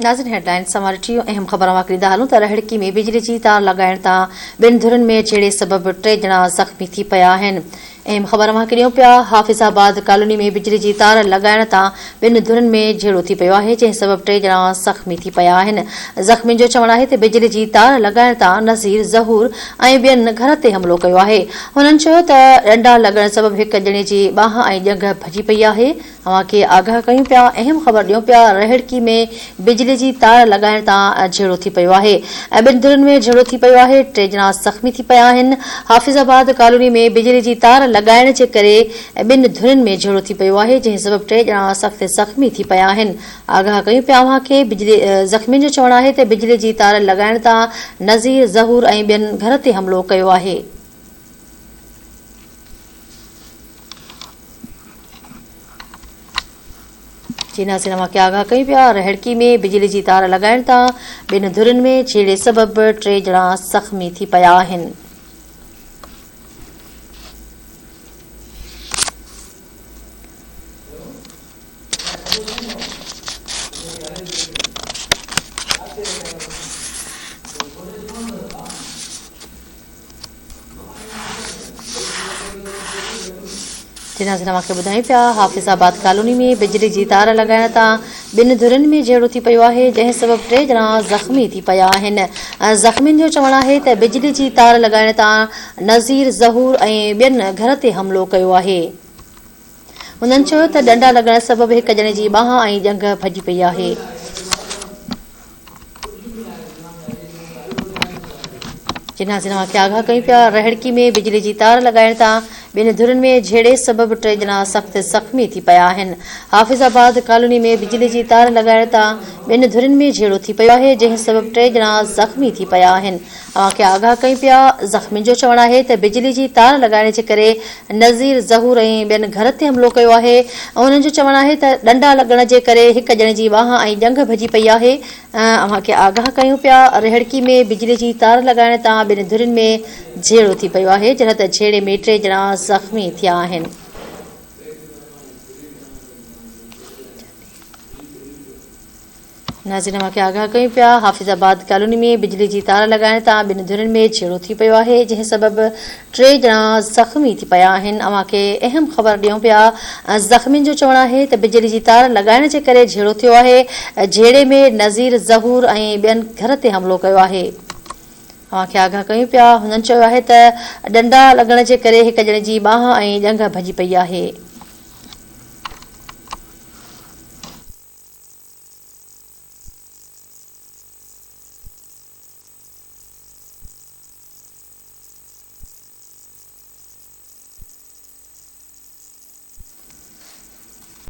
नाज़रीन हेडलाइन समारिटियूं अहम ख़बर वाकरीदा हालूं त रहड़की में बिजली जी तार लॻाइण तां ॿिनि धुरनि में छेड़े सबबि 3 ॼणा ज़ख़्मी थी पिया आहिनि। अहम ख़बर वाकरियूं पिया हाफ़िज़ाबाद कॉलोनी में बिजली जी तार लॻाइण तां ॿिनि धुरनि में झेड़ो थी पियो आहे, जंहिं सबबि 3 ॼणा ज़ख़्मी थी पिया आहिनि। ज़ख़्मियुनि जो चवणु आहे त बिजली जी तार लॻाइण तां नज़ीर ज़हूर ऐं ॿियनि घर ते हमिलो कयो आहे। हुननि चयो त डंडा लॻण सबबि हिक ॼणे जी ॿांह ऐं ॼंघ भॼी पई आहे। अवां खे आगाह कयूं पिया, अहम ख़बर ॾियूं पिया, रहड़की में बिजली जी तार लॻाइण तां झेड़ो थी पियो आहे ऐं ॿिनि धुरनि में झेड़ो थी पियो आहे। 3 ॼणा ज़ख़्मी थी पिया आहिनि। हाफ़िज़ाबाद कॉलोनी में बिजली जी तार लॻाइण जे करे ॿिनि धुरनि में झेड़ो थी पियो आहे, जंहिं सबबि 3 ॼणा सख़्त ज़ख़्मी थी पिया आहिनि। आगाह कयूं पिया अव्हां खे, ज़ख़्मियुनि जो चवणु आहे त बिजली जी तार लॻाइण तां नज़ीर ज़हूर ऐं ॿियनि घर ते हमिलो कयो आहे। सिनेमा के आगाह कई पिया, रहड़की में बिजली जी तार लॻाइण तां ॿिनि धुरनि में छेड़े सबबि 3 ॼणा ज़ख़्मी थी पिया आहिनि। सिनेमा के ॿुधायूं पिया, हाफ़िज़ाबाद कॉलोनी में बिजली जी तार लॻाइण तां ॿिनि धुरनि में झेड़ो थी पियो आहे, जंहिं सबबि 3 ॼणा ज़ख़्मी थी पिया आहिनि। ज़ख़्मियुनि जो चवणु आहे त बिजली जी तार लॻाइण तां नज़ीर ज़हूर ऐं ॿियनि घर ते हमिलो कयो आहे। हुननि चयो त डंडा लॻण सबबि हिक ॼणे जी ॿांह ऐं ॼंघ भॼी पई आहे। सिनेमा खे आगाह कयूं पिया, रहड़की में बिजली जी तार लॻाइण तां ॿिनि धुरनि में झेड़े सबबि 3 ॼणा सख़्त ज़ख़्मी थी पिया आहिनि। हाफ़िज़ाबाद कॉलोनी में बिजली जी तार लॻाइण तां ॿिनि धुरनि में झेड़ो थी पियो आहे, जंहिं सबबि 3 ॼणा ज़ख़्मी थी पिया आहिनि। अव्हां खे आगाह कयूं पिया, ज़ख़्मियुनि जो चवणु आहे त बिजली जी तार लॻाइण जे करे नज़ीर ज़हूर ऐं ॿियनि घर ते हमिलो कयो आहे। उन्हनि जो चवणु आहे त डंडा लॻण जे करे हिक ॼणे जी ॿांह ऐं ॼंघ भॼी पई आहे। अव्हां खे आगाह कयूं पिया, रहड़की में बिजली जी तार लॻाइण तां ॿिनि धुरनि में झेड़ो थी पियो आहे, जॾहिं त झेड़े में 3 ॼणा ज़ख़्मी थिया आहिनि। नाज़रीन खे आगाह कयूं पिया, हाफ़िज़ाबाद कॉलोनी में बिजली जी तार लॻाइण तां ॿिनि धुरनि में झेड़ो थी पियो आहे, जंहिं सबबि 3 ॼणा ज़ख़्मी थी पिया आहिनि। अव्हां खे अहम ख़बर ॾियूं पिया, ज़ख़्मियुनि जो चवणु आहे त बिजली जी तार लॻाइण जे करे झेड़ो थियो आहे। झेड़े में नज़ीर ज़हूर ऐं ॿियनि घर ते हमिलो कयो आहे। अव्हां खे आगाह कयूं पिया, हुननि चयो आहे त डंडा लॻण जे करे हिक ॼणे जी ॿांह ऐं ॼंघ भॼी पई आहे।